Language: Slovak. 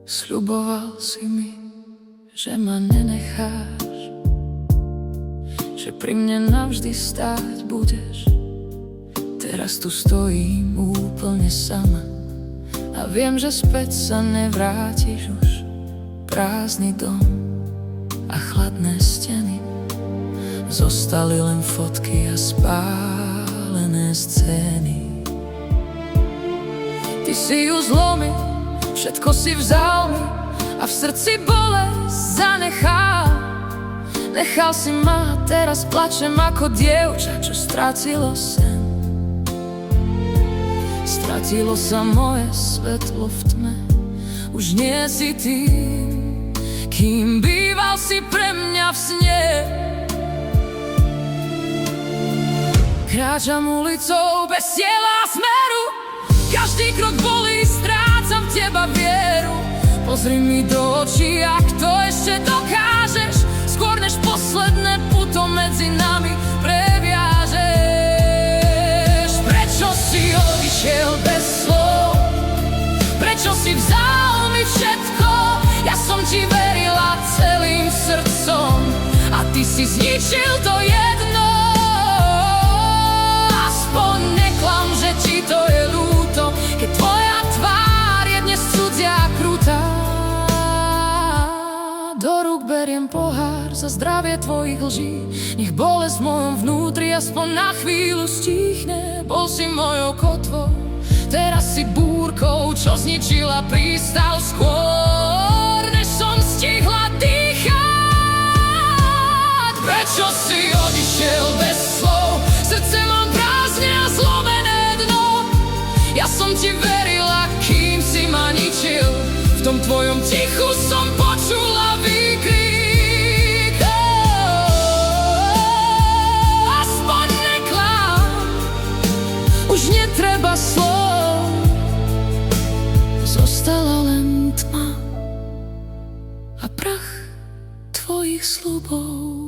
Sľuboval si mi, že ma nenecháš, že pri mne navždy stáť budeš. Teraz tu stojím úplne sama a viem, že späť sa nevrátiš už. Prázdny dom a chladné steny, zostali len fotky a spálené scény. Ty si ju zlomil, všetko si vzal mi a v srdci bolesť zanechal. Nechal si ma, teraz plačem ako dievča, čo stratilo sen. Stratilo sa moje svetlo v tme, už nie si tým, kým býval si pre mňa v sne. Kráčam ulicou bez cieľa a smeru, každý krok bolí, strácam v teba vieru. Pozri mi do očí, ak to ešte dokážeš, skôr než posledné puto medzi nami previažeš. Prečo si odišiel bez slov? Prečo si vzal mi všetko? Ja som ti verila celým srdcom a ty si zničil to jedno. Aspoň neklam, že ti to je ľúto, keď tvoja tvár je dnes cudzia krutá. Do rúk beriem pohár za zdravie tvojich lží, nech bolesť v mojom vnútri aspoň na chvíľu stíchne. Bol si mojou kotvou, teraz si búrkou, čo zničila prístav skôr, než som stihla dýchať. Prečo si odišiel bez slov? Srdce mám prázdne a zlomené dno. Ja som ti verila, kým si ma ničil, v tom tvojom tichu som počula výkrik. Aspoň neklám, už netreba slov, zostala len tma a prach tvojich sľubov.